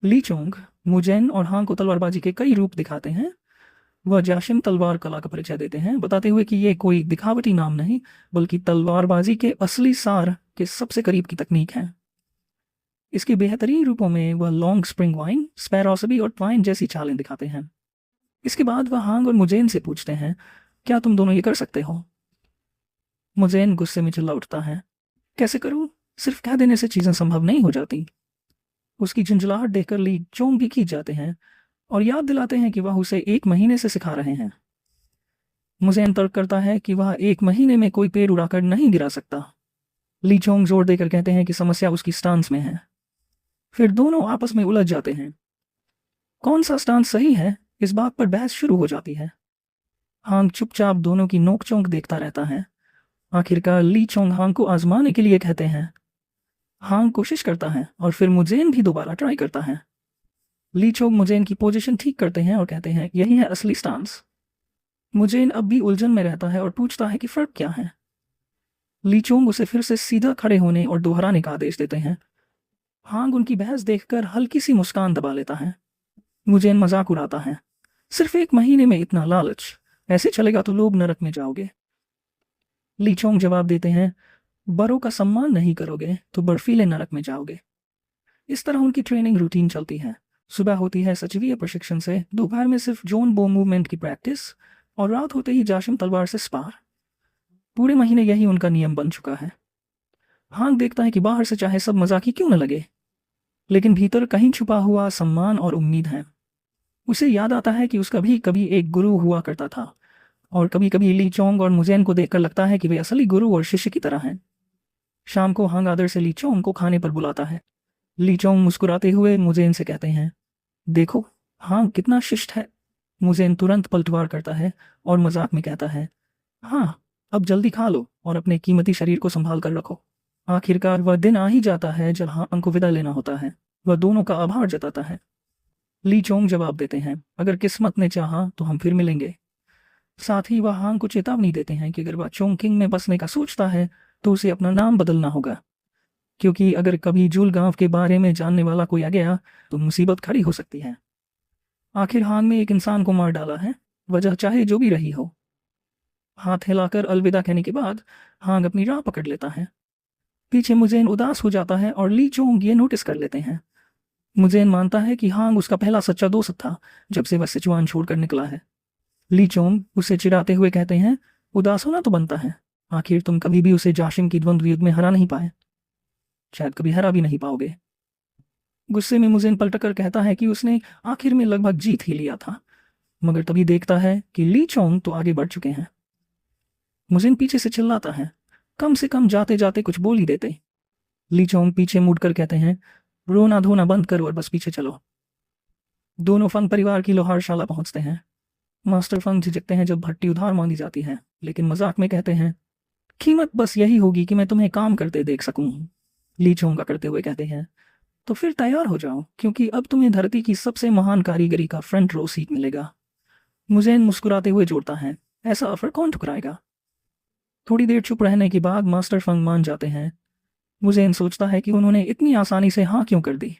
ली चोंग मुजेन और हांग को तलवारबाजी के कई रूप दिखाते हैं। वह जाशिम तलवार कला का परिचय देते हैं, बताते हुए कि ये कोई दिखावटी नाम नहीं बल्कि तलवारबाजी के असली सार के सबसे करीब की तकनीक है। इसके बेहतरीन रूपों में वह लॉन्ग स्प्रिंग वाइन, स्पैरोसबी और ट्वाइन जैसी चालें दिखाते हैं। इसके बाद वह हांग और मुजेन से पूछते हैं, क्या तुम दोनों ये कर सकते हो? मुजेन गुस्से में चिल्ला उठता है, कैसे करूं? सिर्फ कह देने से चीजें संभव नहीं हो जाती। उसकी झुंझलाहट देखकर ली चोंग भी खींच जाते हैं और याद दिलाते हैं कि वह उसे 1 महीने से सिखा रहे हैं। मुजेन तर्क करता है कि वह 1 महीने में कोई पेड़ उड़ाकर नहीं गिरा सकता। ली चोंग जोर देकर कहते हैं कि समस्या उसकी स्टांस में है। फिर दोनों आपस में उलझ जाते हैं। कौन सा स्टांस सही है, इस बात पर बहस शुरू हो जाती है। हांग चुपचाप दोनों की नोकझोंक देखता रहता है। आखिरकार ली चोंग हांग को आजमाने के लिए कहते हैं। हांग कोशिश करता है और फिर मुजेन भी दोबारा ट्राई करता है। ली चोंग मुजेन की पोजीशन ठीक करते हैं और कहते हैं, यही है असली स्टांस। मुजेन अब भी उलझन में रहता है और पूछता है कि फर्क क्या है। ली चोंग उसे फिर से सीधा खड़े होने और दोहराने का आदेश देते हैं। हांग उनकी बहस देखकर हल्की सी मुस्कान दबा लेता है। मुजेन मजाक उड़ाता है, सिर्फ 1 महीने में इतना लालच, ऐसे चलेगा तो लोग नरक में जाओगे। ली चोंग जवाब देते हैं, बड़ों का सम्मान नहीं करोगे तो बर्फीले नरक में जाओगे। इस तरह उनकी ट्रेनिंग रूटीन चलती है। सुबह होती है सचिवीय प्रशिक्षण से, दोपहर में सिर्फ जोन बो मूवमेंट की प्रैक्टिस और रात होते ही जाशिम तलवार से स्पार। पूरे महीने यही उनका नियम बन चुका है। हांग देखता है कि बाहर से चाहे सब मजाकी क्यों न लगे, लेकिन भीतर कहीं छुपा हुआ सम्मान और उम्मीद है। उसे याद आता है कि उसका भी कभी एक गुरु हुआ करता था और कभी कभी ली चोंग और मुजेन को देखकर लगता है कि वे असली गुरु और शिष्य की तरह हैं। शाम को हांग आदर से ली चोंग को खाने पर बुलाता है। ली चोंग मुस्कुराते हुए मुजेन से कहते हैं, देखो हांग कितना शिष्ट है। मुजेन तुरंत पलटवार करता है और मजाक में कहता है, हाँ, अब जल्दी खा लो और अपने कीमती शरीर को संभाल कर रखो। आखिरकार वह दिन आ ही जाता है जब हांग को विदा लेना होता है। वह दोनों का आभार जताता है। ली चोंग जवाब देते हैं, अगर किस्मत ने चाहा तो हम फिर मिलेंगे। साथ ही वह हांग को चेतावनी देते हैं कि अगर वह चोंगकिंग में बसने का सोचता है तो उसे अपना नाम बदलना होगा, क्योंकि अगर कभी जूल गांव के बारे में जानने वाला कोई आ गया तो मुसीबत खड़ी हो सकती है। आखिर हांग ने एक इंसान को मार डाला है, वजह चाहे जो भी रही हो। हाथ हिलाकर अलविदा कहने के बाद हांग अपनी राह पकड़ लेता है। पीछे मुजेन उदास हो जाता है और ली चोंग ये नोटिस कर लेते हैं। मुजेन मानता है कि हांग उसका पहला सच्चा दोस्त था जब से वह सिचुआन छोड़कर निकला है। ली चोंग उसे चिढ़ाते हुए कहते हैं, उदास होना तो बनता है, आखिर तुम कभी भी उसे जाशिम की द्वंद्व युद्ध में हरा नहीं पाए, शायद कभी हरा भी नहीं पाओगे। गुस्से में मुजेन पलटकर कहता है कि उसने आखिर में लगभग जीत ही लिया था, मगर तभी देखता है कि ली चोंग तो आगे बढ़ चुके हैं। मुजेन पीछे से चिल्लाता है, कम से कम जाते जाते कुछ बोल ही देते। ली चोंग पीछे मुड़कर कहते हैं, रोना धोना बंद करो और बस पीछे चलो। दोनों फंग परिवार की लोहारशाला पहुंचते हैं। मास्टर फंग झिझकते हैं जब भट्टी उधार मांगी जाती है, लेकिन मजाक में कहते हैं, कीमत बस यही होगी कि मैं तुम्हें काम करते देख सकूं। ली चोंगा करते हुए कहते हैं, तो फिर तैयार हो जाओ, क्योंकि अब तुम्हें धरती की सबसे महान कारीगरी का फ्रंट रो सीट मिलेगा। मुजेन मुस्कुराते हुए जोड़ता है, ऐसा ऑफर कौन ठुकराएगा। थोड़ी देर चुप रहने के बाद मास्टर फंग मान जाते हैं। मुजेन सोचता है कि उन्होंने इतनी आसानी से हाँ क्यों कर दी।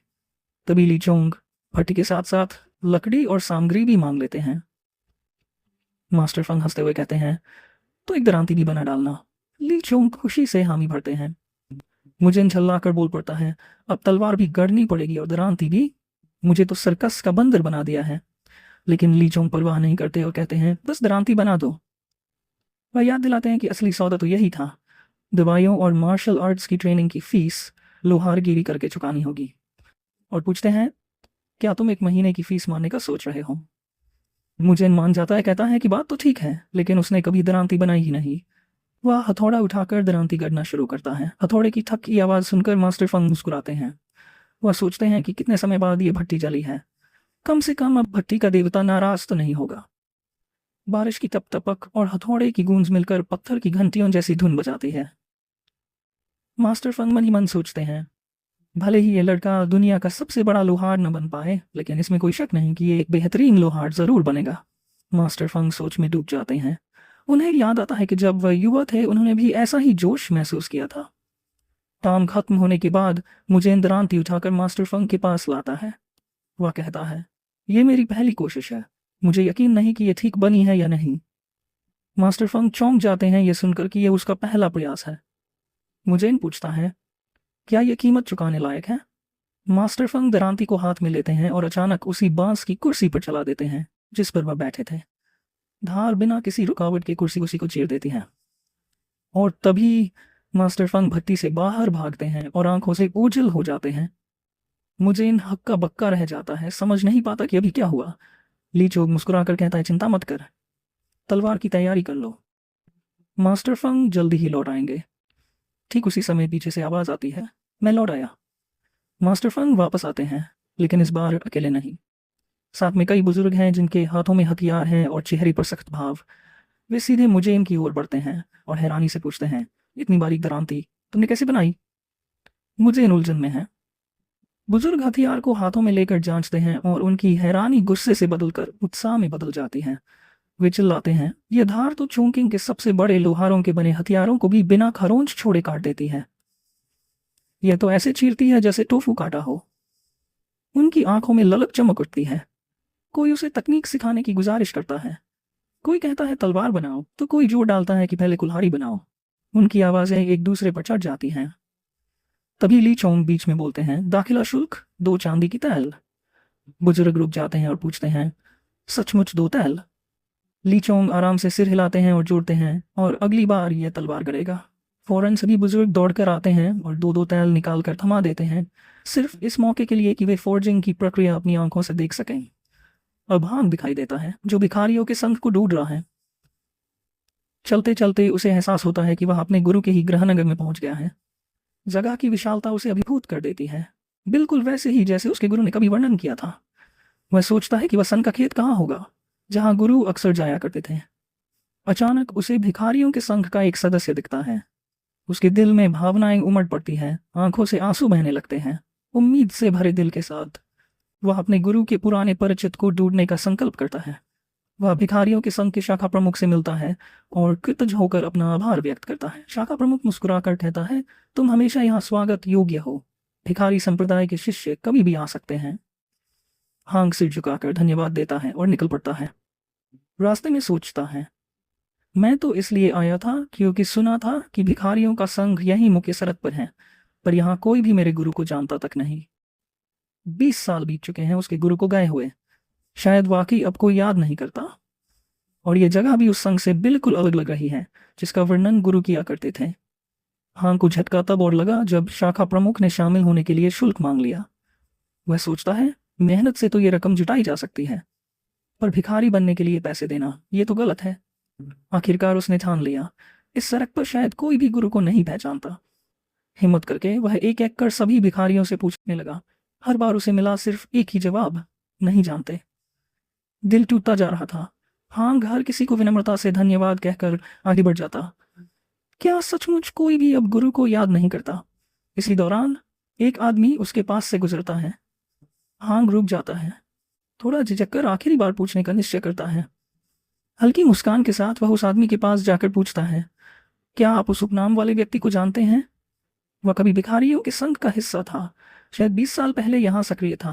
तभी ली चोंग भट्टी के साथ साथ लकड़ी और सामग्री भी मांग लेते हैं। मास्टर फंग हंसते हुए कहते हैं, तो एक दरांती भी बना डालना। ली चोंग खुशी से हामी भरते हैं। मुजेन झल्ला कर बोल पड़ता है, अब तलवार भी गढ़नी पड़ेगी और दरांती भी, मुझे तो सर्कस का बंदर बना दिया है। लेकिन ली चोंग परवाह नहीं करते और कहते हैं, बस दरांती बना दो। वह याद दिलाते हैं कि असली सौदा तो यही था, दवाइयों और मार्शल आर्ट्स की ट्रेनिंग की फीस लोहारगिरी करके चुकानी होगी। और पूछते हैं, क्या तुम 1 महीने की फीस मारने का सोच रहे हो। मुजेन मान जाता है, कहता है कि बात तो ठीक है, लेकिन उसने कभी दरांती बनाई ही नहीं। वह हथौड़ा उठाकर दरांती गढ़ना शुरू करता है। हथौड़े की थक की आवाज़ सुनकर मास्टर फंग मुस्कुराते हैं। वह सोचते हैं कि कितने समय बाद ये भट्टी जली है, कम से कम अब भट्टी का देवता नाराज तो नहीं होगा। बारिश की तप तपक और हथौड़े की गूंज मिलकर पत्थर की घंटियों जैसी धुन बजाती है। मास्टर फंग मन ही मन सोचते हैं, भले ही ये लड़का दुनिया का सबसे बड़ा लोहार न बन पाए, लेकिन इसमें कोई शक नहीं कि ये एक बेहतरीन लोहार जरूर बनेगा। मास्टर फंग सोच में डूब जाते हैं। उन्हें याद आता है कि जब वह युवा थे उन्होंने भी ऐसा ही जोश महसूस किया था। काम खत्म होने के बाद मुझे दरांती उठाकर मास्टर फंग के पास लाता है। वह कहता है, ये मेरी पहली कोशिश है, मुझे यकीन नहीं कि ये ठीक बनी है या नहीं। मास्टर फंग चौंक जाते हैं ये सुनकर कि ये उसका पहला प्रयास है। मुजेन पूछता है, क्या ये कीमत चुकाने लायक है? मास्टर फंग दरांती को हाथ में लेते हैं और अचानक उसी बांस की कुर्सी पर चला देते हैं जिस पर वह बैठे थे। धार बिना किसी रुकावट के कुर्सी उसी को चीर देती है और तभी मास्टर फंग भट्टी से बाहर भागते हैं और आंखों से ओझल हो जाते हैं। मुजेन हक्का बक्का रह जाता है, समझ नहीं पाता कि अभी क्या हुआ। ली चोग मुस्कुराकर कहता है, चिंता मत कर, तलवार की तैयारी कर लो, मास्टर फंग जल्दी ही लौट आएंगे। ठीक उसी समय पीछे से आवाज आती है, मैं लौट आया। मास्टर फंग वापस आते हैं, लेकिन इस बार अकेले नहीं। साथ में कई बुजुर्ग हैं जिनके हाथों में हथियार हैं और चेहरे पर सख्त भाव। वे सीधे मुजेन की ओर बढ़ते हैं और हैरानी से पूछते हैं, इतनी बारीक दरांती तुमने कैसे बनाई? मुजेन उलझन में है। बुजुर्ग हथियार को हाथों में लेकर जांचते हैं और उनकी हैरानी गुस्से से बदलकर उत्साह में बदल जाती है। वे चिल्लाते हैं, यह धार तो चोंकिंग के सबसे बड़े लोहारों के बने हथियारों को भी बिना खरोंच छोड़े काट देती है। यह तो ऐसे चीरती है जैसे टोफू काटा हो। उनकी आंखों में ललक चमक उठती है। कोई उसे तकनीक सिखाने की गुजारिश करता है। कोई कहता है तलवार बनाओ, तो कोई जोर डालता है कि पहले कुल्हाड़ी बनाओ। उनकी आवाजें एक दूसरे पर चढ़ जाती हैं। तभी ली चोंग बीच में बोलते हैं, दाखिला शुल्क 2 चांदी की तैल। बुजुर्ग रुक जाते हैं और पूछते हैं, सचमुच 2 तैल? ली चोंग आराम से सिर हिलाते हैं और जोड़ते हैं, और अगली बार यह तलवार करेगा। फौरन सभी बुजुर्ग दौड़कर आते हैं और 2-2 तैल निकाल कर थमा देते हैं, सिर्फ इस मौके के लिए कि वे फोर्जिंग की प्रक्रिया अपनी आंखों से देख सकें। अब हांग दिखाई देता है, जो भिखारियों के संघ को ढूंढ रहा है। चलते चलते उसे एहसास होता है कि वह अपने गुरु के ही गृहनगर में पहुंच गया है। जगह की विशालता उसे अभिभूत कर देती है, बिल्कुल वैसे ही जैसे उसके गुरु ने कभी वर्णन किया था। वह सोचता है कि वह सन का खेत कहाँ होगा, जहां गुरु अक्सर जाया करते थे। अचानक उसे भिखारियों के संघ का एक सदस्य दिखता है। उसके दिल में भावनाएं उमड़ पड़ती हैं, आंखों से आंसू बहने लगते हैं। उम्मीद से भरे दिल के साथ वह अपने गुरु के पुराने परिचित को ढूंढने का संकल्प करता है। वह भिखारियों के संघ के शाखा प्रमुख से मिलता है और कृतज्ञ होकर अपना आभार व्यक्त करता है। शाखा प्रमुख मुस्कुराकर कहता है, तुम हमेशा यहाँ स्वागत योग्य हो। भिखारी संप्रदाय के शिष्य कभी भी आ सकते हैं। हांग सिर झुकाकर धन्यवाद देता है और निकल पड़ता है। रास्ते में सोचता है, मैं तो इसलिए आया था क्योंकि सुना था कि भिखारियों का संघ यही मुख्य सड़क पर है, पर यहाँ कोई भी मेरे गुरु को जानता तक नहीं। 20 साल बीत चुके हैं उसके गुरु को गए हुए। शायद वाकई अब कोई याद नहीं करता। और ये जगह भी उस संघ से बिल्कुल अलग लग रही है जिसका वर्णन गुरु किया करते थे। हांग को झटका तब और लगा जब शाखा प्रमुख ने शामिल होने के लिए शुल्क मांग लिया। वह सोचता है, मेहनत से तो ये रकम जुटाई जा सकती है, पर भिखारी बनने के लिए पैसे देना ये तो गलत है। आखिरकार उसने ठान लिया, इस सड़क पर शायद कोई भी गुरु को नहीं पहचानता। हिम्मत करके वह एक एक कर सभी भिखारियों से पूछने लगा। हर बार उसे मिला सिर्फ एक ही जवाब, नहीं जानते। दिल टूटता जा रहा था। हांग हर किसी को विनम्रता से धन्यवाद कहकर आगे बढ़ जाता। क्या सचमुच कोई भी अब गुरु को याद नहीं करता? इसी दौरान एक आदमी उसके पास से गुजरता है। हांग रुक जाता है, थोड़ा झिझक कर आखिरी बार पूछने का निश्चय करता है। हल्की मुस्कान के साथ वह उस आदमी के पास जाकर पूछता है, क्या आप उस उपनाम वाले व्यक्ति को जानते हैं? वह कभी भिखारियों के संघ का हिस्सा था, शायद 20 साल पहले यहाँ सक्रिय था।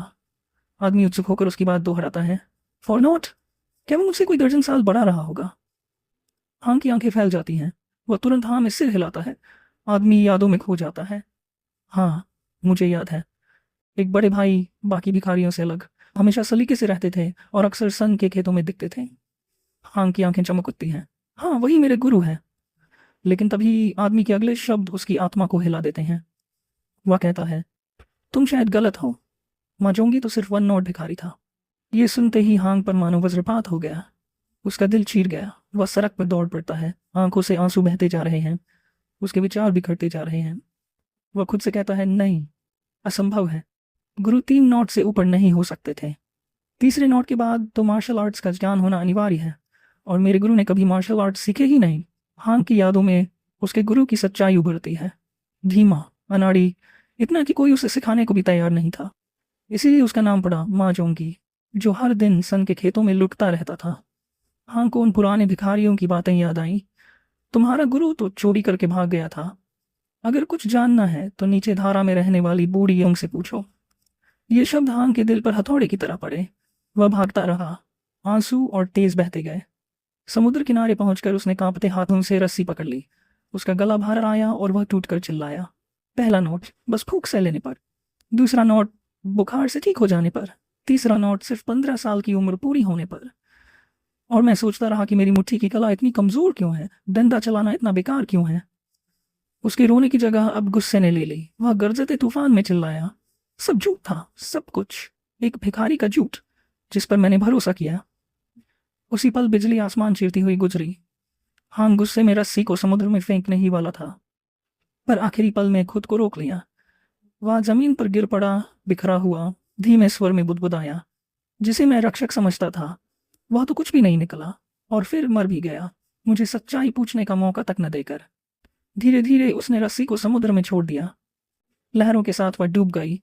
आदमी उत्सुक होकर उसकी बात दोहराता है, फॉर नॉट, क्या वो मुझसे कोई दर्जन साल बड़ा रहा होगा? हांग की आंखें फैल जाती हैं। वह तुरंत हाँ में सिर हिलाता है। आदमी यादों में खो जाता है। हाँ, मुझे याद है। एक बड़े भाई बाकी भिखारियों से अलग, हमेशा सलीके से रहते थे और अक्सर सन के खेतों में दिखते थे। हांग की आंखें चमक उठती हैं। हाँ, वही मेरे गुरु हैं। लेकिन तभी आदमी के अगले शब्द उसकी आत्मा को हिला देते हैं। वह कहता है, तुम शायद गलत हो। माजोंगी तो सिर्फ 1 नोट भिखारी था। ये सुनते ही हांग पर मानो वज्रपात हो गया। उसका दिल चीर गया। वह सड़क पर दौड़ पड़ता है। आंखों से आंसू बहते जा रहे हैं। उसके विचार बिखरते जा रहे हैं। वह खुद से कहता है, नहीं, असंभव है। गुरु 3 नोट से ऊपर नहीं हो सकते थे। तीसरे नोट के बाद तो मार्शल आर्ट्स का ज्ञान होना अनिवार्य है, और मेरे गुरु ने कभी मार्शल आर्ट्स सीखे ही नहीं। हांग की यादों में उसके गुरु की सच्चाई उभरती है। धीमा, अनाड़ी, इतना कि कोई उसे सिखाने को भी तैयार नहीं था। इसीलिए उसका नाम पड़ा माजोंगी, जो हर दिन सन के खेतों में लुटता रहता था। हांग को उन पुराने भिखारियों की बातें याद आईं। तुम्हारा गुरु तो चोरी करके भाग गया था। अगर कुछ जानना है तो नीचे धारा में रहने वाली बूढ़ी यंग से पूछो। ये शब्द हांग के दिल पर हथौड़े की तरह पड़े। वह भागता रहा, आंसू और तेज बहते गए। समुद्र किनारे पहुंचकर उसने कांपते हाथों से रस्सी पकड़ ली। उसका गला बाहर आया और वह टूटकर चिल्लाया। पहला नोट बस फूंक से लेने पर, दूसरा नोट बुखार से ठीक हो जाने पर, तीसरा नोट सिर्फ 15 साल की उम्र पूरी होने पर। और मैं सोचता रहा कि मेरी मुट्ठी की कला इतनी कमजोर क्यों है, डंडा चलाना इतना बेकार क्यों है। उसके रोने की जगह अब गुस्से ने ले ली। वह गरजते तूफान में चिल्लाया, सब झूठ था, सब कुछ एक भिखारी का झूठ जिस पर मैंने भरोसा किया। उसी पल बिजली आसमान चीरती हुई गुजरी। हांग गुस्से में रस्सी को समुद्र में फेंकने ही वाला था, पर आखिरी पल में खुद को रोक लिया। वह जमीन पर गिर पड़ा, बिखरा हुआ, धीमे स्वर में बुदबुदाया, जिसे मैं रक्षक समझता था वह तो कुछ भी नहीं निकला, और फिर मर भी गया, मुझे सच्चाई पूछने का मौका तक न देकर। धीरे धीरे उसने रस्सी को समुद्र में छोड़ दिया। लहरों के साथ वह डूब गई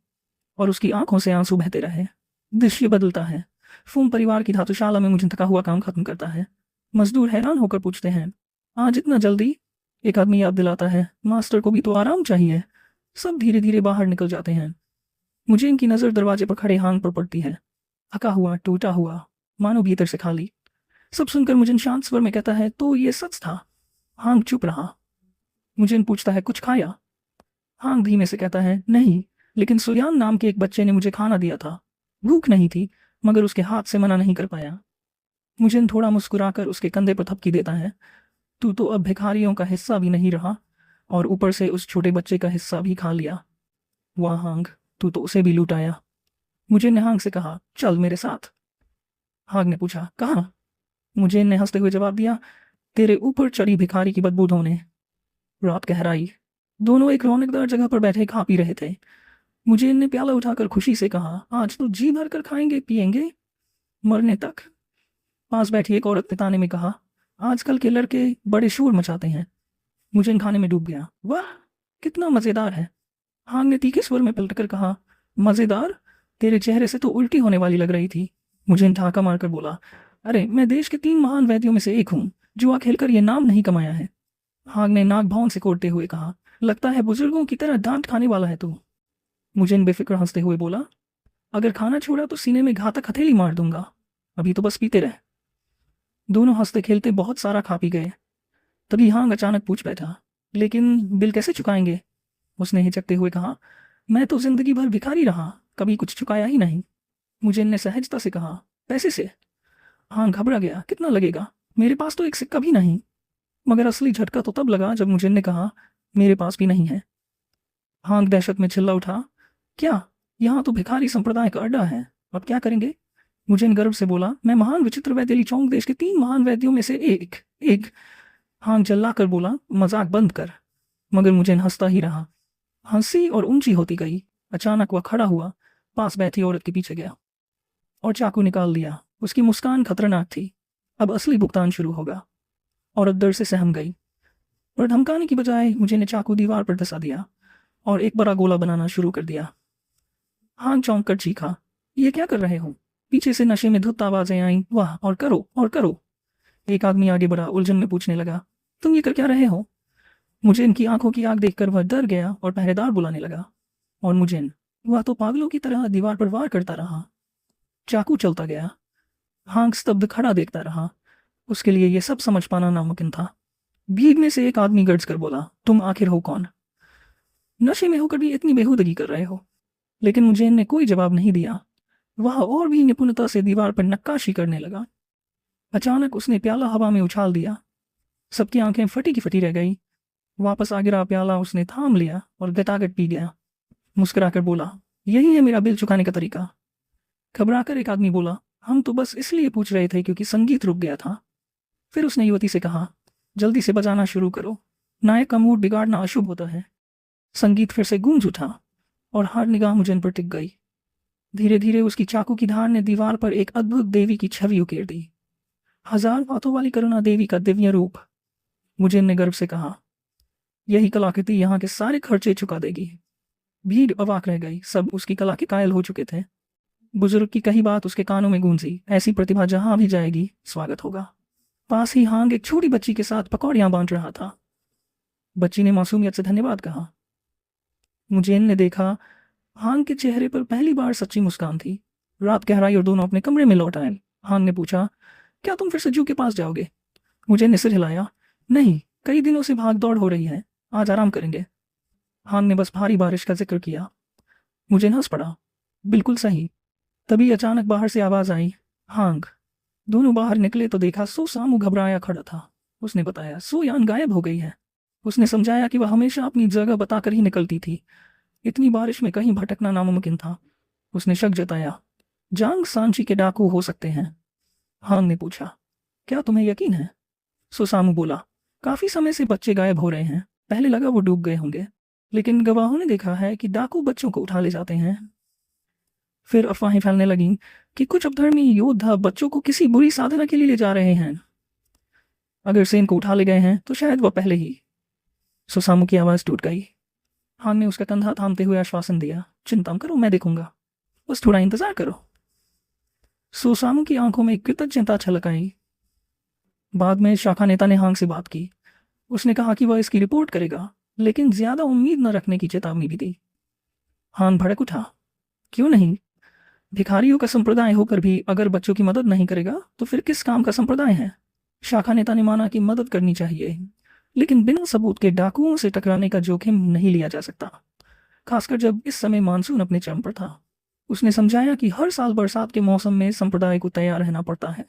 और उसकी आंखों से आंसू बहते रहे। दृश्य बदलता है। फूम परिवार की धातुशाला में मुझे थका हुआ काम खत्म करता है। मजदूर हैरान होकर पूछते हैं, आज इतना जल्दी? एक आदमी याद दिलाता है, मास्टर को भी तो आराम चाहिए। सब धीरे धीरे बाहर निकल जाते हैं। मुझे इनकी नज़र दरवाजे पर खड़े हांग पर पड़ती है, थका हुआ, टूटा हुआ, मानो भीतर से खाली। सब सुनकर मुझे शांत स्वर में कहता है, तो ये सच था? हांग चुप रहा। मुझे पूछता है, कुछ खाया? हांग धीमे से कहता है, नहीं, लेकिन सुयान नाम के एक बच्चे ने मुझे खाना दिया था। भूख नहीं थी, मगर उसके हाथ से मना नहीं कर पाया। मुझे थोड़ा मुस्कुराकर उसके कंधे पर थपकी देता है, तू तो अब भिखारियों का हिस्सा भी नहीं रहा, और ऊपर से उस छोटे बच्चे का हिस्सा भी खा लिया। वाह हांग, तू तो उसे भी लूटाया। मुझे ने हांग से कहा, चल मेरे साथ। हांग ने पूछा, कहाँ? मुझे ने हंसते हुए जवाब दिया, तेरे ऊपर चढ़ी भिखारी की बदबू धोने। रात गहराई। दोनों एक रौनकदार जगह पर बैठे खा पी रहे थे। मुझे ने प्याला उठाकर खुशी से कहा, आज तो जी भर कर खाएंगे पिएंगे, मरने तक। पास बैठी एक औरत ने ताने में कहा, आजकल के लड़के बड़े शोर मचाते हैं। मुझे खाने में डूब गया। वाह, कितना मज़ेदार है। हांग ने तीखे स्वर में पलटकर कहा, मज़ेदार? तेरे चेहरे से तो उल्टी होने वाली लग रही थी। मुझे ठाका मारकर बोला, अरे मैं देश के 3 महान वैद्यों में से एक हूँ। जुआ खेलकर ये नाम नहीं कमाया है। हांग ने नाक भौं से कोड़ते हुए कहा, लगता है बुजुर्गों की तरह डांट खाने वाला है तू। मुझे बेफिक्र हंसते हुए बोला, अगर खाना छोड़ा तो सीने में घातक हथेली मार दूंगा। अभी तो बस पीते रहे। दोनों हंसते खेलते बहुत सारा खा पी गए। तभी हांग अचानक पूछ बैठा, लेकिन बिल कैसे चुकाएंगे? उसने हिचकते हुए कहा, मैं तो जिंदगी भर भिखारी रहा, कभी कुछ चुकाया ही नहीं। मुझे ने सहजता से कहा, पैसे से? हांग घबरा गया, कितना लगेगा? मेरे पास तो एक सिक्का भी नहीं। मगर असली झटका तो तब लगा जब मुझे ने कहा, मेरे पास भी नहीं है। हांग दहशत में चिल्ला उठा, क्या? यहाँ तो भिखारी संप्रदाय का अड्डा है, अब क्या करेंगे? मुझे गर्व से बोला, मैं महान विचित्र वैद्य ली चौंग देश के 3 महान वैद्यों में से एक। हांग चिल्ला कर बोला, मजाक बंद कर। मगर मुझे हंसता ही रहा। हंसी और ऊंची होती गई। अचानक वह खड़ा हुआ, पास बैठी औरत के पीछे गया और चाकू निकाल लिया। उसकी मुस्कान खतरनाक थी। अब असली भुगतान शुरू होगा। औरत डर से सहम गई, और धमकाने की बजाय मुझे ने चाकू दीवार पर धंसा दिया और एक बड़ा गोला बनाना शुरू कर दिया। हांग चौंक कर चीखा, ये क्या कर रहे हो? पीछे से नशे में धुत आवाजें आईं, वाह, और करो और करो। एक आदमी आगे बढ़ा, उलझन में पूछने लगा, तुम ये कर क्या रहे हो? मुझे इनकी आंखों की आग देखकर वह डर गया और पहरेदार बुलाने लगा। और मुझे वह तो पागलों की तरह दीवार पर वार करता रहा। चाकू चलता गया। हांग स्तब्ध खड़ा देखता रहा। उसके लिए यह सब समझ पाना नामुमकिन था। भीड़ में से एक आदमी गर्ज कर बोला, तुम आखिर हो कौन? नशे में होकर भी इतनी बेहूदगी कर रहे हो? लेकिन मुझे ने कोई जवाब नहीं दिया। वह और भी निपुणता से दीवार पर नक्काशी करने लगा। अचानक उसने प्याला हवा में उछाल दिया। सबकी आंखें फटी की फटी रह गई। वापस आ गिरा प्याला उसने थाम लिया और गटागट पी गया। मुस्कुराकर बोला, यही है मेरा बिल चुकाने का तरीका। घबराकर एक आदमी बोला, हम तो बस इसलिए पूछ रहे थे क्योंकि संगीत रुक गया था। फिर उसने युवती से कहा, जल्दी से बजाना शुरू करो, नायक का मूड बिगाड़ना अशुभ होता है। संगीत फिर से गूंज उठा और हर निगाह मुझे पर टिक गई। धीरे धीरे उसकी चाकू की धार ने दीवार पर एक अद्भुत देवी की छवि उकेर दी। 1000 हाथों वाली करुणा देवी का दिव्य रूप। मुझे ने गर्व से कहा, यही कलाकृति यहाँ के सारे खर्चे चुका देगी। भीड़ अवाक रह गई। सब उसकी कला के कायल हो चुके थे। बुजुर्ग की कही बात उसके कानों में गूंजी, ऐसी प्रतिभा जहां भी जाएगी स्वागत होगा। पास ही हांग एक छोटी बच्ची के साथ पकौड़ियां बांट रहा था। बच्ची ने मासूमियत से धन्यवाद कहा। मुझे ने देखा, हांग के चेहरे पर पहली बार सच्ची मुस्कान थी। रात गहराई और दोनों अपने कमरे में लौट आए। हांग ने पूछा, क्या तुम फिर से जू के पास जाओगे? मुझे ने सिर हिलाया। नहीं, कई दिनों से भाग दौड़ हो रही है, आज आराम करेंगे। हांग ने बस भारी बारिश का जिक्र किया। मुझे हंस पड़ा। बिल्कुल सही। तभी अचानक बाहर से आवाज आई, हांग। दोनों बाहर निकले तो देखा सो सामू घबराया खड़ा था। उसने बताया, सो यान गायब हो गई है। उसने समझाया कि वह हमेशा अपनी जगह बताकर ही निकलती थी। इतनी बारिश में कहीं भटकना नामुमकिन था। उसने शक जताया, जांग सांची के डाकू हो सकते हैं। हांग ने पूछा, क्या तुम्हें यकीन है? सुसामू बोला, काफी समय से बच्चे गायब हो रहे हैं, पहले लगा वो डूब गए होंगे, लेकिन गवाहों ने देखा है कि डाकू बच्चों को उठा ले जाते हैं। फिर अफवाहें फैलने लगीं कि कुछ अपधर्मी योद्धा बच्चों को किसी बुरी साधना के लिए ले जा रहे हैं। अगर सेन को उठा ले गए हैं तो शायद वह पहले ही। सुसामू की आवाज टूट गई। हान ने उसका कंधा थामते हुए आश्वासन दिया, चिंता मत करो, मैं देखूंगा, बस थोड़ा इंतजार करो। सुसामू की आंखों में कृतज्ञता छलक आई। बाद में शाखा नेता ने हांग से बात की। उसने कहा कि वह इसकी रिपोर्ट करेगा, लेकिन ज्यादा उम्मीद न रखने की चेतावनी भी दी। हांग भड़क उठा, क्यों नहीं? भिखारियों का संप्रदाय होकर भी अगर बच्चों की मदद नहीं करेगा तो फिर किस काम का संप्रदाय है? शाखा नेता ने माना कि मदद करनी चाहिए, लेकिन बिना सबूत के डाकुओं से टकराने का जोखिम नहीं लिया जा सकता, खासकर जब इस समय मानसून अपने चरम पर था। उसने समझाया कि हर साल बरसात के मौसम में संप्रदाय को तैयार रहना पड़ता है।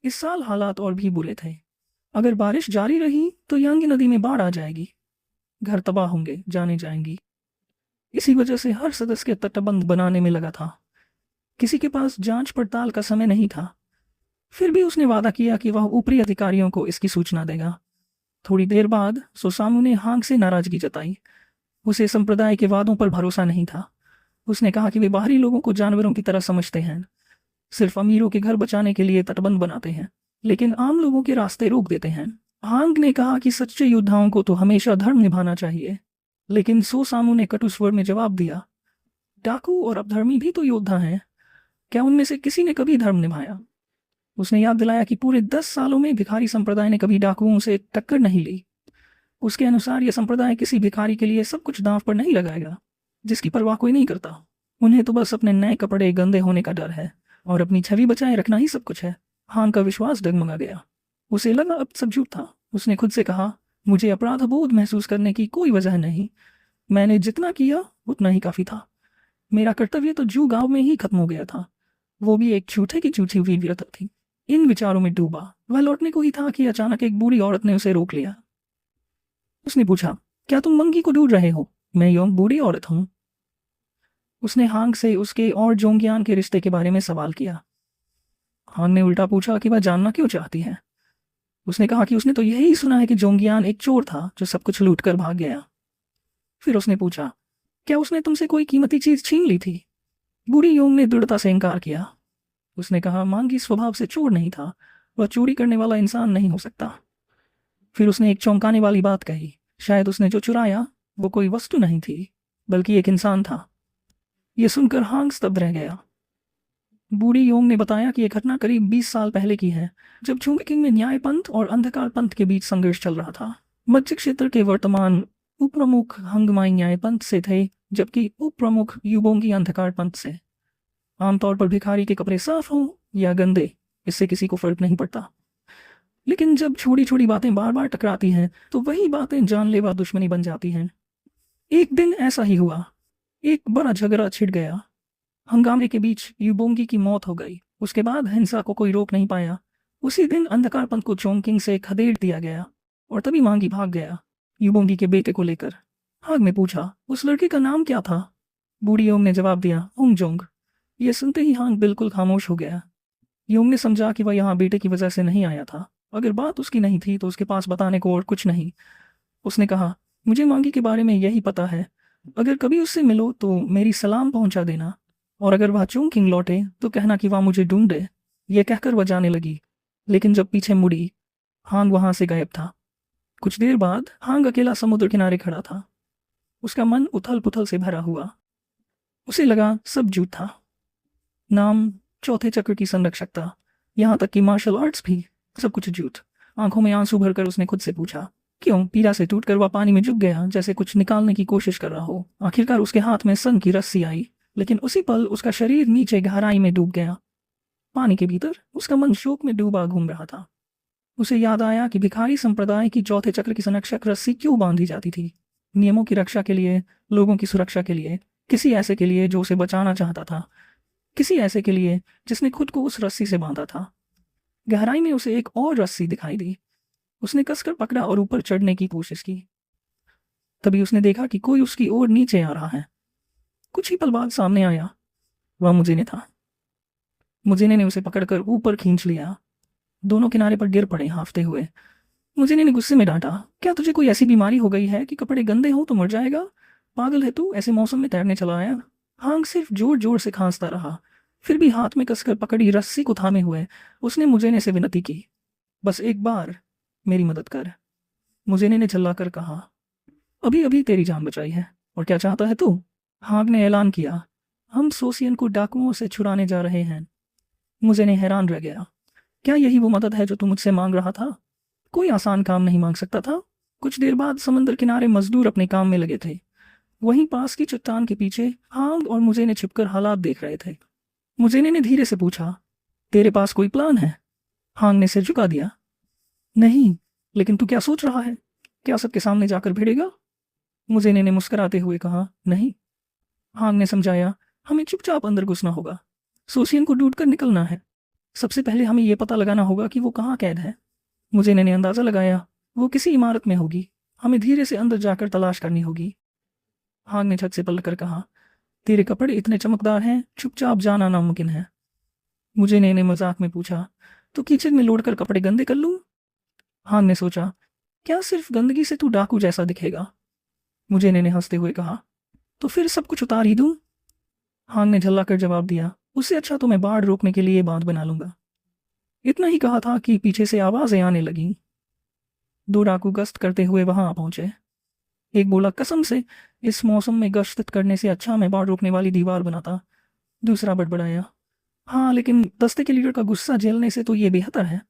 इस साल हालात और भी बुरे थे। अगर बारिश जारी रही तो यांगी नदी में बाढ़ आ जाएगी, घर तबाह होंगे, जाने जाएंगी। इसी वजह से हर सदस्य के तटबंध बनाने में लगा था। किसी के पास जांच पड़ताल का समय नहीं था। फिर भी उसने वादा किया कि वह ऊपरी अधिकारियों को इसकी सूचना देगा। थोड़ी देर बाद सोसामू ने हांग से नाराजगी जताई। उसे संप्रदाय के वादों पर भरोसा नहीं था। उसने कहा कि वे बाहरी लोगों को जानवरों की तरह समझते हैं, सिर्फ अमीरों के घर बचाने के लिए तटबंध बनाते हैं, लेकिन आम लोगों के रास्ते रोक देते हैं। हांग ने कहा कि सच्चे योद्धाओं को तो हमेशा धर्म निभाना चाहिए, लेकिन सोसामू ने कटु स्वर में जवाब दिया, डाकू और अपधर्मी भी तो योद्धा हैं, क्या उनमें से किसी ने कभी धर्म निभाया? उसने याद दिलाया कि पूरे 10 सालों में भिखारी संप्रदाय ने कभी डाकुओं से टक्कर नहीं ली। उसके अनुसार यह संप्रदाय किसी भिखारी के लिए सब कुछ दांव पर नहीं लगाएगा, जिसकी परवाह कोई नहीं करता। उन्हें तो बस अपने नए कपड़े गंदे होने का डर है और अपनी छवि बचाए रखना ही सब कुछ है। हांग का विश्वास डगमगा गया। उसे लगा अब सब झूठ था। उसने खुद से कहा, मुझे अपराध बोध महसूस करने की कोई वजह नहीं। मैंने जितना किया उतना ही काफी था। मेरा कर्तव्य तो जू गांव में ही खत्म हो गया था, वो भी एक झूठे की झूठी हुई वीरता थी। इन विचारों में डूबा वह लौटने को ही था कि अचानक एक बूढ़ी औरत ने उसे रोक लिया। उसने पूछा, क्या तुम मंगी को ढूंढ रहे हो? मैं योंग बूढ़ी औरत हूँ। उसने हांग से उसके और जोंगियान के रिश्ते के बारे में सवाल किया। हांग ने उल्टा पूछा कि वह जानना क्यों चाहती है। उसने कहा कि उसने तो यही सुना है कि जोंगियान एक चोर था जो सब कुछ लूट कर भाग गया। फिर उसने पूछा, क्या उसने तुमसे कोई कीमती चीज छीन ली थी? बूढ़ी योंग ने दृढ़ता से इनकार किया। उसने कहा, मांगी स्वभाव से चोर नहीं था, वह चोरी करने वाला इंसान नहीं हो सकता। फिर उसने एक चौंकाने वाली बात कही, शायद उसने जो चुराया वो कोई वस्तु नहीं थी, बल्कि एक इंसान था। यह सुनकर हांग स्तब्ध रह गया। बूढ़ी योंग ने बताया कि यह घटना करीब 20 साल पहले की है, जब चुंगकिंग में न्याय पंथ और अंधकार पंथ के बीच संघर्ष चल रहा था। मध्य क्षेत्र के वर्तमान उप प्रमुख हंगमाई न्याय पंथ से थे, जबकि उप प्रमुख युबोंगी अंधकार पंथ से। आमतौर पर भिखारी के कपड़े साफ हों या गंदे, इससे किसी को फर्क नहीं पड़ता, लेकिन जब छोटी छोटी बातें बार बार टकराती हैं तो वही बातें जानलेवा दुश्मनी बन जाती हैं। एक दिन ऐसा ही हुआ। एक बड़ा झगड़ा छिड़ गया। हंगामे के बीच युबोंगी की मौत हो गई। उसके बाद हिंसा को कोई रोक नहीं पाया। उसी दिन अंधकार पंथ को चोंगकिंग से खदेड़ दिया गया और तभी मांगी भाग गया, युबोंगी के बेटे को लेकर। हाग ने पूछा, उस लड़के का नाम क्या था? बूढ़ी योंग ने जवाब दिया, उंगजोंग। यह सुनते ही हांग बिल्कुल खामोश हो गया। योंग ने समझा कि वह यहाँ बेटे की वजह से नहीं आया था। अगर बात उसकी नहीं थी तो उसके पास बताने को और कुछ नहीं। उसने कहा, मुझे मांगी के बारे में यही पता है, अगर कभी उससे मिलो तो मेरी सलाम पहुंचा देना, और अगर वह चोंगकिंग लौटे तो कहना कि वह मुझे ढूंढे। यह कहकर वह जाने लगी, लेकिन जब पीछे मुड़ी हांग वहां से गायब था। कुछ देर बाद हांग अकेला समुद्र किनारे खड़ा था। उसका मन उथल पुथल से भरा हुआ। उसे लगा सब झूठ था। नाम, चौथे चक्र की संरक्षकता, यहाँ तक कि मार्शल आर्ट्स भी, सब कुछ झूठ। आंखों में आंसू भरकर उसने खुद से पूछा, क्यों? पीड़ा से टूटकर वह पानी में झुक गया, जैसे कुछ निकालने की कोशिश कर रहा हो। आखिरकार उसके हाथ में सन की रस्सी आई, लेकिन उसी पल उसका शरीर नीचे गहराई में डूब गया। पानी के भीतर उसका मन शोक में डूबा घूम रहा था। उसे याद आया कि भिखारी संप्रदाय की चौथे चक्र की संरक्षक रस्सी क्यों बांधी जाती थी। नियमों की रक्षा के लिए, लोगों की सुरक्षा के लिए, किसी ऐसे के लिए जो उसे बचाना चाहता था, किसी ऐसे के लिए जिसने खुद को उस रस्सी से बांधा था। गहराई में उसे एक और रस्सी दिखाई दी। उसने कसकर पकड़ा और ऊपर चढ़ने की कोशिश की। तभी उसने देखा कि कोई उसकी ओर नीचे आ रहा है। कुछ ही पल बाद सामने आया। वह मुझे था। मुझे ने उसे पकड़कर ऊपर खींच लिया। दोनों किनारे पर गिर पड़े हांफते हुए। मुझे ने गुस्से में डांटा, क्या तुझे कोई ऐसी बीमारी हो गई है कि कपड़े गंदे हो तो मर जाएगा? पागल है तू, ऐसे मौसम में तैरने चला आया? हांग सिर्फ जोर जोर से खांसता रहा। फिर भी हाथ में कसकर पकड़ी रस्सी को थामे हुए उसने मुझे से विनती की, बस एक बार मेरी मदद कर। मुझे ने झल्लाकर कहा, अभी अभी तेरी जान बचाई है, और क्या चाहता है तू? हांग ने ऐलान किया, हम सोसियन को डाकुओं से छुड़ाने जा रहे हैं। मुझे ने हैरान रह गया, क्या यही वो मदद है जो तू मुझसे मांग रहा था? कोई आसान काम नहीं मांग सकता था। कुछ देर बाद समंदर किनारे मजदूर अपने काम में लगे थे। वहीं पास की चट्टान के पीछे हांग और मुझे ने छिपकर हालात देख रहे थे। मुझे ने धीरे से पूछा, तेरे पास कोई प्लान है? हांग ने सिर झुका दिया, नहीं, लेकिन तू क्या सोच रहा है? क्या सबके सामने जाकर भिड़ेगा? मुझे ने मुस्कुराते हुए कहा, नहीं। हांग ने समझाया, हमें चुपचाप अंदर घुसना होगा। सोसियन को ढूंढकर निकलना है। सबसे पहले हमें यह पता लगाना होगा कि वो कहाँ कैद है। मुझे ने अंदाजा लगाया, वो किसी इमारत में होगी। हमें धीरे से अंदर जाकर तलाश करनी होगी। हांग ने छत से पलटकर कहा, तेरे कपड़े इतने चमकदार हैं, चुपचाप जाना नामुमकिन है। मुझे ने मजाक में पूछा, तो किचन में लौटकर कपड़े गंदे कर लूं? हांग ने सोचा, क्या सिर्फ गंदगी से तू डाकू जैसा दिखेगा? मुझे ने हंसते हुए कहा, तो फिर सब कुछ उतार ही दूं? हांग ने झल्ला कर जवाब दिया, उससे अच्छा तो मैं बाढ़ रोकने के लिए बांध बना लूंगा। इतना ही कहा था कि पीछे से आवाजें आने लगीं। दो डाकू गश्त करते हुए वहां पहुंचे। एक बोला, कसम से इस मौसम में गश्त करने से अच्छा मैं बाढ़ रोकने वाली दीवार बनाता। दूसरा बड़बड़ाया, हाँ, लेकिन दस्ते के लीडर का गुस्सा झेलने से तो ये बेहतर है।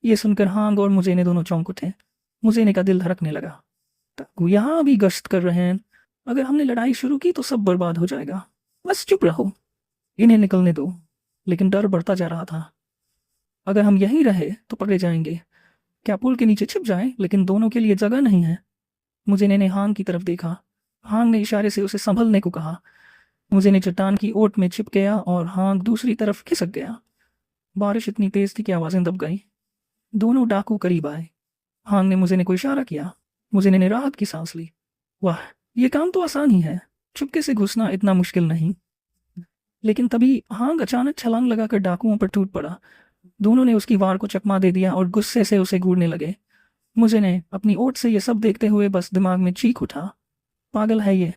ये सुनकर हांग और मुझे ने दोनों चौंक उठे। मुझे ने का दिल धड़कने लगा। डाकू यहाँ भी गश्त कर रहे हैं। अगर हमने लड़ाई शुरू की तो सब बर्बाद हो जाएगा। बस चुप रहो, इन्हें निकलने दो। लेकिन डर बढ़ता जा रहा था। अगर हम यहीं रहे तो पकड़े जाएंगे। क्या पुल के नीचे छिप जाएं? लेकिन दोनों के लिए जगह नहीं है। मुझे ने हांग की तरफ देखा। हांग ने इशारे से उसे संभलने को कहा। मुझे ने चट्टान की ओट में छिप गया और हांग दूसरी तरफ खिसक गया। बारिश इतनी तेज थी कि आवाजें दब गई। दोनों डाकू करीब आए। हांग ने मुझे को इशारा किया। मुझे ने राहत की सांस ली। वाह, ये काम तो आसान ही है। चुपके से घुसना इतना मुश्किल नहीं। लेकिन तभी हांग अचानक छलांग लगाकर डाकुओं पर टूट पड़ा। दोनों ने उसकी वार को चकमा दे दिया और गुस्से से उसे घूरने लगे। मुझे ने अपनी ओट से ये सब देखते हुए बस दिमाग में चीख उठा, पागल है ये,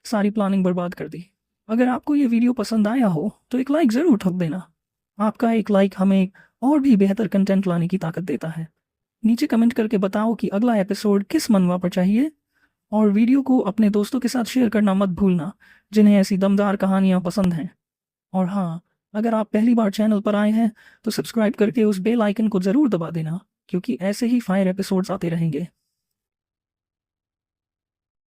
सारी प्लानिंग बर्बाद कर दी। अगर आपको ये वीडियो पसंद आया हो तो एक लाइक ज़रूर ठोक देना। आपका एक लाइक हमें और भी बेहतर कंटेंट लाने की ताकत देता है। नीचे कमेंट करके बताओ कि अगला एपिसोड किस मनवा पर चाहिए, और वीडियो को अपने दोस्तों के साथ शेयर करना मत भूलना जिन्हें ऐसी दमदार कहानियाँ पसंद हैं। और हाँ, अगर आप पहली बार चैनल पर आए हैं तो सब्सक्राइब करके उस बेल आइकन को ज़रूर दबा देना, क्योंकि ऐसे ही फायर एपिसोड्स आते रहेंगे।